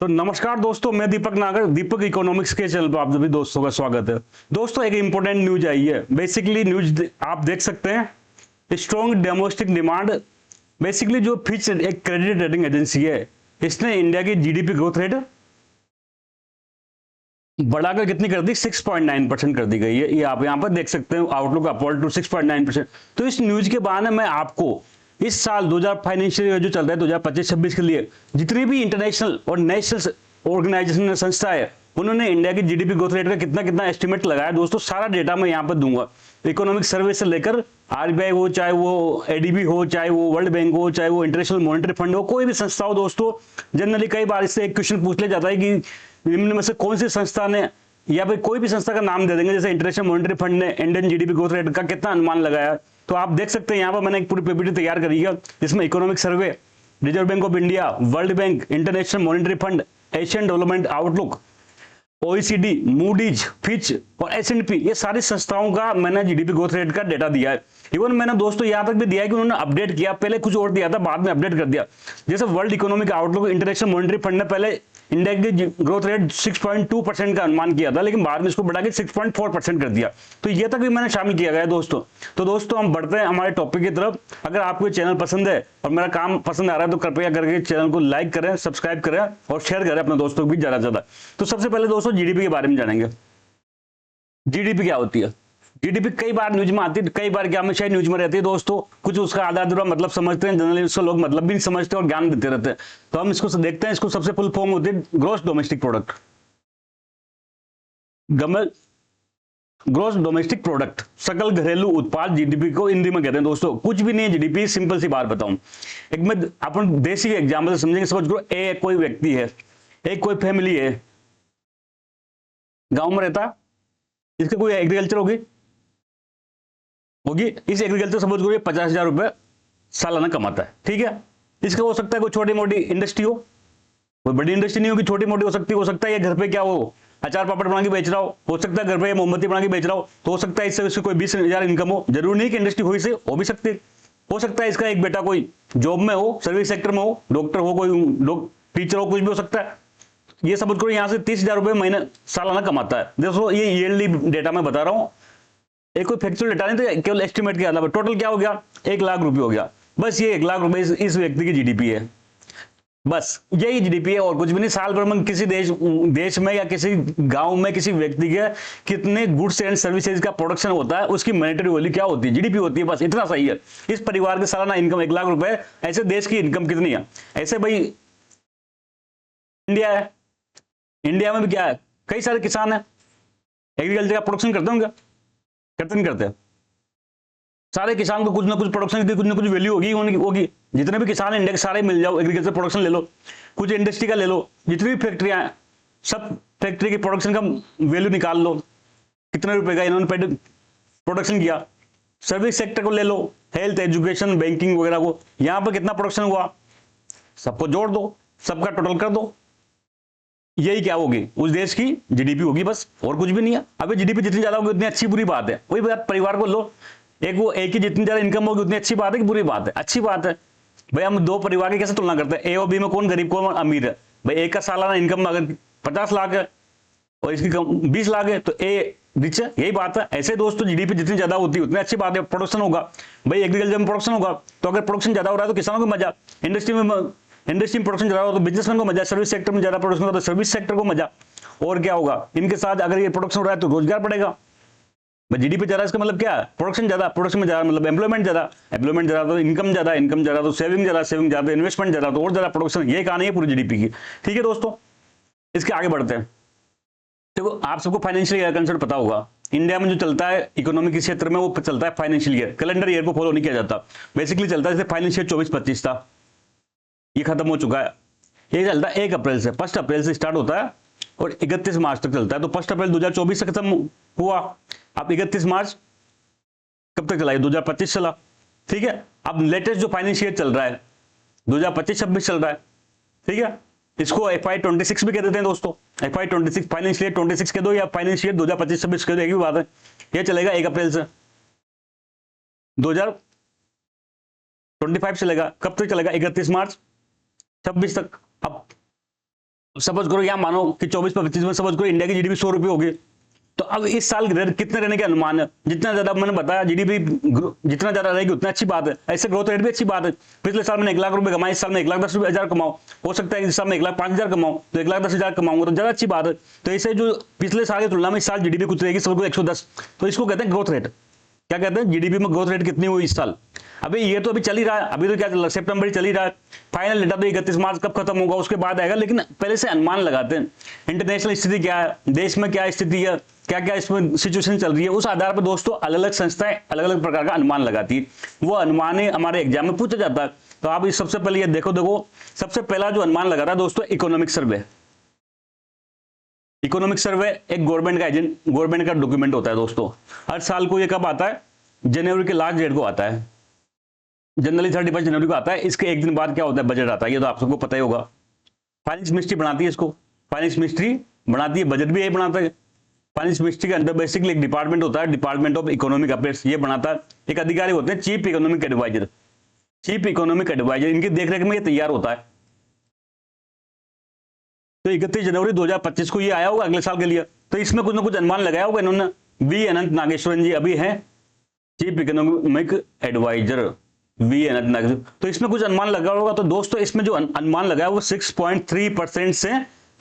तो नमस्कार दोस्तों, मैं दीपक नागर, दीपक इकोनॉमिक्स के चैनल पर आप सभी दोस्तों का स्वागत है। दोस्तों, एक इंपॉर्टेंट न्यूज आई है। बेसिकली न्यूज आप देख सकते हैं, स्ट्रॉन्ग डोमेस्टिक डिमांड। बेसिकली जो फिच एक क्रेडिट रेटिंग एजेंसी है, इसने इंडिया की जीडीपी ग्रोथ रेट बढ़ाकर कितनी कर दी? 6.9% कर दी गई है। ये आप यहाँ पर देख सकते हैं, आउटलुक अपवर्ड टू 6.9%। तो इस न्यूज के बाद मैं आपको इस साल 2000 फाइनेंशियल ईयर जो चल रहा है 2025-26 के लिए जितनी भी इंटरनेशनल और नेशनल ऑर्गेनाइजेशन संस्था है, उन्होंने इंडिया की जीडीपी ग्रोथ रेट का कितना कितना एस्टिमेट लगाया दोस्तों, सारा डेटा मैं यहाँ पर दूंगा। इकोनॉमिक सर्वे से लेकर आरबीआई हो, चाहे वो एडीबी हो, चाहे वो वर्ल्ड बैंक हो, चाहे वो इंटरनेशनल मॉनेटरी फंड हो, कोई भी संस्था हो दोस्तों। जनरली कई बार इससे एक क्वेश्चन पूछ लिया जाता है कि निम्न में से कौन सी संस्था ने, या फिर कोई भी संस्था का नाम दे देंगे, जैसे इंटरनेशनल मॉनेटरी फंड ने इंडियन जीडीपी ग्रोथ रेट का कितना अनुमान लगाया। तो आप देख सकते हैं यहाँ पर मैंने एक पूरी पीपीटी तैयार करी है, जिसमें economic survey, reserve bank of India, world bank, international monetary fund, Asian development outlook, OECD, Moody's, Fitch और एसएनपी, ये सारी संस्थाओं का मैंने जीडीपी ग्रोथ रेट का डेटा दिया है। इवन मैंने दोस्तों यहां तक भी दिया है कि उन्होंने अपडेट किया, पहले कुछ और दिया था, बाद में अपडेट कर दिया। जैसे world economic outlook, international monetary fund ने पहले इंडिया की ग्रोथ रेट 6.2% का अनुमान किया था, लेकिन बाद में इसको बढ़ा के 6.4% कर दिया। तो ये तक भी मैंने शामिल किया गया दोस्तों। तो दोस्तों, हम बढ़ते हैं हमारे टॉपिक की तरफ। अगर आपको चैनल पसंद है और मेरा काम पसंद आ रहा है तो कृपया करके चैनल को लाइक करें, सब्सक्राइब करें और शेयर करें अपने दोस्तों को भी ज्यादा से ज्यादा। तो सबसे पहले दोस्तों जीडीपी के बारे में जानेंगे। जीडीपी क्या होती है? जीडीपी कई बार न्यूज में आती है, कई बार क्या हमेशा न्यूज में रहती है दोस्तों। कुछ उसका आधा अधूरा मतलब समझते हैं, जनरली उसको लोग मतलब भी नहीं समझते और ज्ञान देते रहते हैं। तो हम इसको देखते हैं। इसको सबसे फुल फॉर्म होती है gross domestic product. Gross domestic product, सकल घरेलू उत्पाद, जीडीपी को हिंदी में कहते हैं दोस्तों। कुछ भी नहीं है जीडीपी, सिंपल सी बात बताऊं। एक मैं अपन देसी एग्जाम्पल समझेंगे। समझ लो ए कोई व्यक्ति है, एक कोई फैमिली है, गांव में रहता, इसके कोई एग्रीकल्चर होगी। इस एग्रीकल्चर समझ लो 50,000 रुपए सालाना कमाता है, ठीक है। इसका हो सकता है कोई छोटी मोटी इंडस्ट्री हो, कोई बड़ी इंडस्ट्री नहीं होगी, छोटी मोटी हो सकता है ये घर पे क्या हो, अचार पापड़ बना के बेच रहा हो सकता है घर पे मोमबत्ती बना के बेच रहा हो, तो हो सकता है इससे उसकी कोई 20,000 इनकम हो। जरूरी नहीं कि इंडस्ट्री हुई से हो भी सकती है। हो सकता है इसका एक बेटा कोई जॉब में हो, सर्विस सेक्टर में हो, डॉक्टर हो, कोई टीचर हो, कुछ भी हो सकता है। ये समझ करो यहाँ से 30,000 रुपए महीने सालाना कमाता है। देखो ये ईयरली डेटा मैं बता रहा हूँ, एक कोई फैक्चुअल डेटा नहीं, तो केवल एस्टिमेट के आधार पर टोटल क्या हो गया, 1,00,000 रुपये हो गया। बस ये 1,00,000 रुपए इस व्यक्ति की जीडीपी है। बस यही जीडीपी है और कुछ भी नहीं। साल भर में किसी देश में या किसी गांव में किसी व्यक्ति के कितने गुड्स एंड सर्विसेज का प्रोडक्शन होता है, उसकी मॉनेटरी वैल्यू क्या होती है, जीडीपी होती है। बस इतना सही है। इस परिवार की सालाना इनकम 1,00,000 रुपए, ऐसे देश की इनकम कितनी है? ऐसे भाई इंडिया है, इंडिया में भी क्या है, कई सारे किसान है, एग्रीकल्चर का प्रोडक्शन करते होंगे, करते नहीं करते? सारे किसान को कुछ ना कुछ प्रोडक्शन की कुछ ना कुछ वैल्यू होगी। जितने भी किसान इंडिया के सारे मिल जाओ, एग्रीकल्चर प्रोडक्शन ले लो, कुछ इंडस्ट्री का ले लो, जितनी भी फैक्ट्रियां हैं, सब फैक्ट्री की प्रोडक्शन का वैल्यू निकाल लो, कितने रुपए का इन्होंने प्रोडक्शन किया। सर्विस सेक्टर को ले लो, हेल्थ, एजुकेशन, बैंकिंग वगैरह को, यहां पर कितना प्रोडक्शन हुआ, सबको जोड़ दो, सबका टोटल कर दो, यही क्या होगी, उस देश की जीडीपी होगी। बस और कुछ भी नहीं है। अभी जीडीपी जितनी ज्यादा होगी उतनी अच्छी बुरी बात है। वही बात, परिवार को लो, एक की जितनी ज्यादा इनकम होगी उतनी अच्छी बात है कि बुरी बात है? अच्छी बात है। भाई हम दो परिवार की कैसे तुलना करते हैं, ए और बी में कौन गरीब कौन अमीर है? भाई एक का सालाना इनकम अगर 50 लाख है और इसकी 20 लाख है तो ए रिच है, यही बात है। ऐसे दोस्तों जीडीपी जितनी ज्यादा होती है उतनी अच्छी बात है। प्रोडक्शन होगा, भाई एग्रीकल्चर में प्रोडक्शन होगा, तो अगर प्रोडक्शन ज्यादा हो रहा है तो किसानों को मजा, इंडस्ट्री में प्रोडक्शन ज्यादा हो तो बिजनेसमैन को मजा, सर्विस सेक्टर में ज्यादा प्रोडक्शन होगा तो सर्विस सेक्टर को मजा। और क्या होगा, इनके साथ अगर ये प्रोडक्शन हो रहा है तो रोजगार बढ़ेगा। जीडीपी ज्यादा, इसका मतलब क्या है, प्रोडक्शन ज्यादा, प्रोडक्शन में ज्यादा मतलब एम्प्लॉयमेंट ज्यादा, एम्प्लॉयमेंट ज्यादा तो इनकम ज्यादा, इनकम ज्यादा तो सेविंग ज्यादा, सेविंग ज्यादा इन्वेस्टमेंट ज्यादा तो और ज्यादा प्रोडक्शन। ये कहानी है पूरी जीडीपी की, ठीक है दोस्तों। इसके आगे बढ़ते हैं। देखो आप सबको फाइनेंशियल ईयर कंसेप्ट पता होगा। इंडिया में जो चलता है इकोनॉमिक क्षेत्र में वो चलता है फाइनेंशियल ईयर, कैलेंडर ईयर को फॉलो नहीं किया जाता। बेसिकली चलता है जैसे फाइनेंशियल 24-25 था, ये खत्म हो चुका है। ये चलता है 1 अप्रैल से, 1 अप्रैल से स्टार्ट होता है और 31 मार्च तक चलता है। तो 1 अप्रैल 2024 से खत्म हुआ, अब 31 मार्च कब तक चला? 2025 चला, ठीक है। अब लेटेस्ट जो फाइनेंशियल चल रहा है 2025-26 चल रहा है, ठीक है। इसको FY26 भी कह देते हैं दोस्तों। FY26 फाइनेंशियल 26 कह दो या फाइनेंशियल 2025-26 कह दो, एक ही बात है। ये चलेगा 1 अप्रैल से 2025 चलेगा। कब तक चलेगा? 31 मार्च 26 तक। अब सपोज करो यहाँ मानो कि 24 पर 25 में सपोज करो इंडिया की जीडीपी 100 रुपये होगी, तो अब इस साल कितने रहने के अनुमान है? जितना ज्यादा मैंने बताया जीडीपी जितना ज्यादा रहेगी उतना अच्छी बात है, ऐसे ग्रोथ रेट भी अच्छी बात है। पिछले साल मैंने 1 लाख रुपए कमाए, इस साल में 1,10,000 कमाओ, हो सकता है इस साल में 1,05,000 कमाओ, तो 1,10,000 कमाऊंगा तो ज्यादा अच्छी बात है। तो ऐसे जो पिछले साल की तुलना में इस साल जीडीपी कुछ रहेगी सबको 110, तो इसको कहते हैं ग्रोथ रेट। क्या कहते हैं? जीडीपी में ग्रोथ रेट कितनी हुई इस साल? अभी ये तो अभी चल ही रहा है, अभी तो क्या चल, सितंबर ही चल ही रहा है, फाइनल डेटा तो 31 मार्च कब खत्म होगा उसके बाद आएगा, लेकिन पहले से अनुमान लगाते हैं इंटरनेशनल स्थिति क्या है, देश में क्या स्थिति है, क्या क्या इसमें सिचुएशन चल रही है, उस आधार पर दोस्तों अलग अलग संस्थाएं अलग अलग प्रकार का अनुमान लगाती है, वो अनुमान ही हमारे एग्जाम में पूछा जाता है। तो आप इस सबसे पहले ये देखो सबसे पहला जो अनुमान लगा रहा है दोस्तों इकोनॉमिक सर्वे। इकोनॉमिक सर्वे एक गवर्नमेंट का एजेंट, गवर्नमेंट का डॉक्यूमेंट होता है दोस्तों। हर साल को ये कब आता है? जनवरी के लास्ट डेट को आता है, जनरली 31 जनवरी को आता है। इसके एक दिन बाद क्या होता है? बजट आता है, ये तो आप सबको पता ही होगा। फाइनेंस मिनिस्ट्री बनाती है इसको, फाइनेंस मिनिस्ट्री बनाती है, बजट भी यही बनाता है। फाइनेंस मिनिस्ट्री के अंदर बेसिकली एक डिपार्टमेंट होता है, डिपार्टमेंट ऑफ इकोनॉमिक अफेयर्स, ये बनाता है। एक अधिकारी होते हैं chief economic adviser, chief economic adviser, इनकी देखरेख में ये तैयार होता है। तो 31 जनवरी 2025 को ये आया होगा अगले साल के लिए, तो इसमें कुछ ना कुछ अनुमान लगाया होगा इन्होंने। वी अनंत नागेश्वरन जी अभी हैं चीफ इकोनॉमिक एडवाइजर, वी अनंत नागेश्वर, तो इसमें कुछ अनुमान लगा होगा। तो दोस्तों इसमें जो अनुमान लगाया वो 6.3% से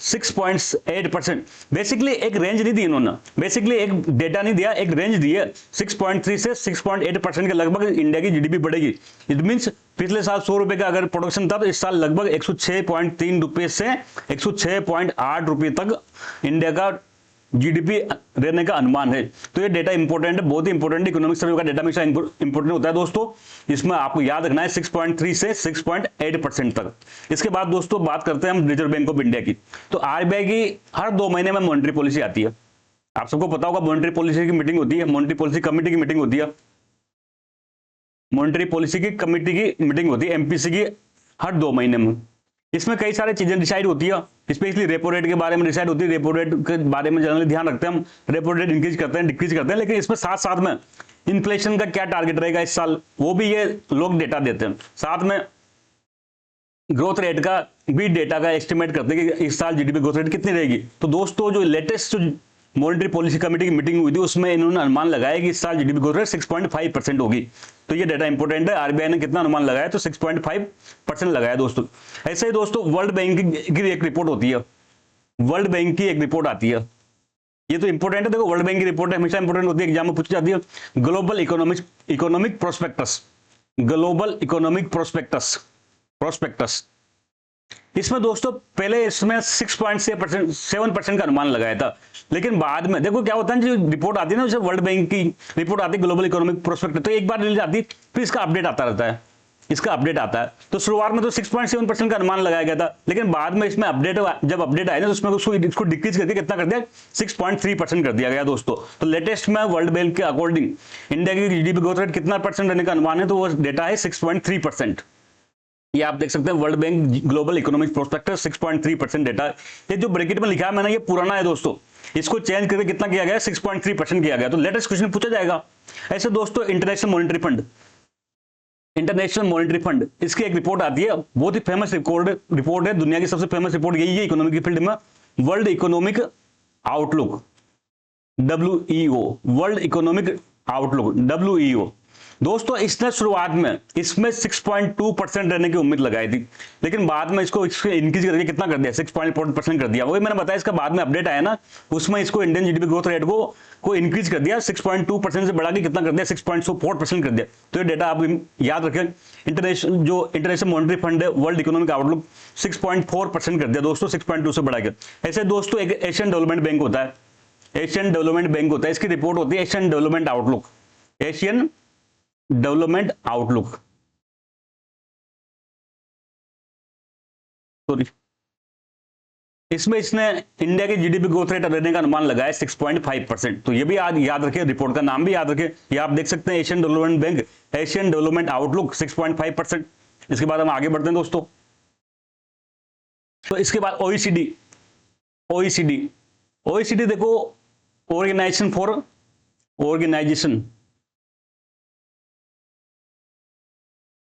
6.8%। बेसिकली एक रेंज नहीं दी इन्होंने, बेसिकली एक डेटा नहीं दिया, एक रेंज दी है। 6.3 से 6.8% के लगभग इंडिया की जीडीपी बढ़ेगी। इट मींस पिछले साल 100 रुपए का अगर प्रोडक्शन था तो इस साल लगभग 106.3 रुपए से 106.8 रुपए तक इंडिया का जीडीपी रहने का अनुमान है। तो ये डेटा इंपॉर्टेंट है, बहुत ही इंपॉर्टेंट। इकोनॉमिक सर्वे का डेटा हमेशा इंपॉर्टेंट होता है दोस्तों। इसमें आपको याद रखना है 6.3 से 6.8% तक। इसके बाद दोस्तों बात करते हैं हम रिजर्व बैंक ऑफ इंडिया की। तो आरबीआई की हर 2 महीने में मॉनेटरी पॉलिसी आती है। आप सबको पता होगा मॉनेटरी पॉलिसी की मीटिंग होती है, मॉनेटरी पॉलिसी कमेटी की मीटिंग होती है, मॉनेटरी पॉलिसी की कमेटी की मीटिंग होती है एमपीसी की हर 2 महीने में। इसमें कई सारी चीजें डिसाइड होती है, स्पेशली रेपो रेट के बारे में डिसाइड होती है। रेपो रेट के बारे में जनरली ध्यान रखते हैं हम, रेपो रेट इंक्रीज करते हैं डिक्रीज करते हैं, लेकिन इसमें साथ साथ में इन्फ्लेशन का क्या टारगेट रहेगा इस साल, वो भी ये लोग डेटा देते हैं। साथ में ग्रोथ रेट का भी डेटा का एस्टिमेट करते हैं कि इस साल जीडीपी ग्रोथ रेट कितनी रहेगी। तो दोस्तों जो लेटेस्ट जो मॉनेटरी पॉलिसी कमेटी की मीटिंग हुई थी उसमें इन्होंने अनुमान लगाया कि इस साल जीडीपी ग्रोथ रेट 6.5% होगी। तो ये डेटा इंपॉर्टेंट है। आरबीआई ने कितना अनुमान लगाया? तो 6.5% लगाया दोस्तों। ऐसे ही दोस्तों वर्ल्ड बैंक की एक रिपोर्ट होती है, वर्ल्ड बैंक की एक रिपोर्ट आती है, ये तो इंपॉर्टेंट है। देखो वर्ल्ड बैंक की रिपोर्ट हमेशा इंपॉर्टेंट होती है, एग्जाम में पूछी जाती है। Global economic prospectus, global economic prospectus, prospectus. इसमें दोस्तों पहले इसमें 6.7% का अनुमान लगाया था, लेकिन बाद में देखो क्या होता है, जो रिपोर्ट आती है ना, जैसे वर्ल्ड बैंक की रिपोर्ट आती है ग्लोबल इकोनॉमिक प्रोस्पेक्ट, तो एक बार रिलीज आती है फिर इसका अपडेट आता रहता है, इसका अपडेट आता है। तो शुरुआत में तो 6.7% का अनुमान लगाया गया था, लेकिन बाद में इसमें अपडेट जब अपडेट आया ना तो उसमें इसको डिक्रीज करके कितना कर दिया? 6.3% कर दिया गया दोस्तों। तो लेटेस्ट में वर्ल्ड बैंक के अकॉर्डिंग इंडिया की जीडीपी ग्रोथ रेट कितना परसेंट रहने का अनुमान है, तो वो डेटा है 6.3%। ये आप देख सकते हैं world bank global economic prospectus 6.3% data. ये जो ब्रैकेट में लिखा है मैंने ये पुराना है दोस्तों, इसको चेंज करके कितना किया गया? 6.3% किया गया। तो लेटेस्ट क्वेश्चन पूछा जाएगा। ऐसे दोस्तों international monetary fund, international monetary fund, इसकी एक रिपोर्ट आती है, बहुत ही फेमस रिपोर्ट है, दुनिया की सबसे फेमस रिपोर्ट यही है इकोनॉमिक की फील्ड में, world economic outlook, WEO, world economic outlook, WEO। दोस्तों इसने शुरुआत में इसमें 6.2% रहने की उम्मीद लगाई थी, लेकिन बाद में इसको इंक्रीज करके कितना कर दिया? 6.4% कर दिया। वही मैंने बताया, इसका बाद में अपडेट आया ना, उसमें इसको इंडियन जीडीपी ग्रोथ रेट को इंक्रीज कर दिया, 6.2% से बढ़ा के कितना कर दिया? 6.4% कर दिया। तो ये डेटा आप याद रखें। इंटरनेशनल मॉनेटरी फंड है, वर्ल्ड इकोनॉमिक आउटलुक 6.4% कर दिया दोस्तों, 6.2 से बढ़ा के। ऐसे दोस्तों एक एशियन डेवलपमेंट बैंक होता है, एशियन डेवलपमेंट बैंक होता है, इसकी रिपोर्ट होती है Asian development outlook, Asian development outlook, sorry. इसमें इसने इंडिया की जीडीपी ग्रोथ रेट रहने का अनुमान लगाया 6.5%। तो ये भी याद रखें, रिपोर्ट का नाम भी याद रखें। ये आप देख सकते हैं Asian development bank, Asian development outlook 6.5%। इसके बाद हम आगे बढ़ते हैं दोस्तों। तो इसके बाद ओईसीडी, ओईसीडी, ओईसीडी देखो organisation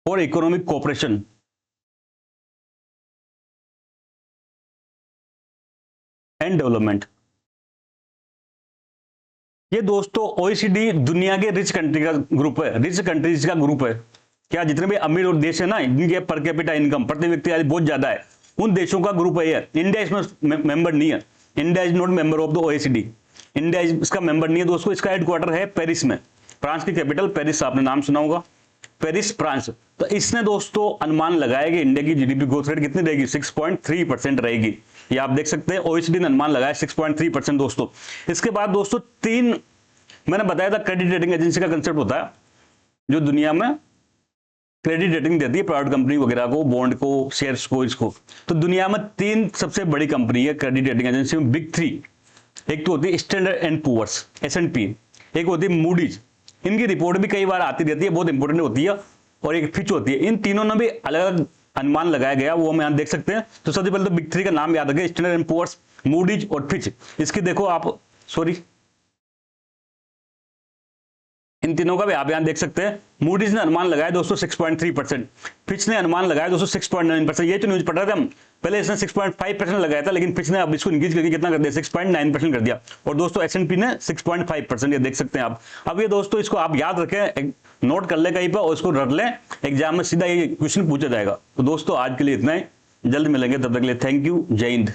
for economic cooperation, and development. ये दोस्तों ओईसीडी दुनिया के रिच कंट्री का ग्रुप है, रिच कंट्रीज का ग्रुप है। क्या जितने भी अमीर और देश है ना, इनके पर कैपिटा इनकम प्रति व्यक्ति आज बहुत ज्यादा है, उन देशों का ग्रुप है ये। इंडिया इसमें मेंबर नहीं है, India is not member of the OECD, India इसका मेंबर नहीं है दोस्तों। इसका हेडक्वार्टर है पेरिस में, फ्रांस की कैपिटल पेरिस, आपने नाम सुना होगा, पेरिस फ्रांस। तो इसने दोस्तों अनुमान लगाया कि इंडिया की जीडीपी ग्रोथ रेट कितनी रहेगी, 6.3% रहेगी। ये आप देख सकते हैं ओईसीडी ने अनुमान लगाया 6.3% दोस्तों। इसके बाद दोस्तों तीन मैंने बताया था क्रेडिट रेटिंग एजेंसी का कंसेप्ट होता है, जो दुनिया में क्रेडिट रेटिंग देती है प्राइवेट कंपनी वगैरह को, बॉन्ड को, शेयर्स को, इसको। तो दुनिया में तीन सबसे बड़ी कंपनी है क्रेडिट रेटिंग एजेंसी में, बिग थ्री। एक तो होती है स्टैंडर्ड एंड पुअर्स S&P, एक होती है मूडीज, इनकी रिपोर्ट भी कई बार आती रहती है, बहुत इंपॉर्टेंट होती है, और एक फिच होती है। इन तीनों ने भी अलग अलग अनुमान लगाया गया, वो हम यहां देख सकते हैं। तो सबसे पहले तो बिग थ्री का नाम याद रखें, स्टैंडर्ड एंड पुअर्स, मूडीज और फिच। इसकी देखो आप, सॉरी, इन तीनों का भी आप यहां देख सकते हैं। मूडीज ने अनुमान लगाया दोस्तों 6.3%, फिच ने अनुमान लगाया दोस्तों 6.9%। ये तो न्यूज पढ़ रहे थे हम, पहले इसने 6.5% लगाया था, लेकिन फिच ने अब इसको इंक्रीज करके कितना कर दिया, 6.9% कर दिया। और दोस्तों S&P ने 6.5%, ये देख सकते हैं आप। अब ये दोस्तों इसको आप याद रखें, नोट कर ले कहीं पर, और इसको रट लें, एग्जाम में सीधा ये क्वेश्चन पूछा जाएगा। तो दोस्तों आज के लिए इतना ही, जल्द मिलेंगे, तब तक के लिए थैंक यू, जय हिंद।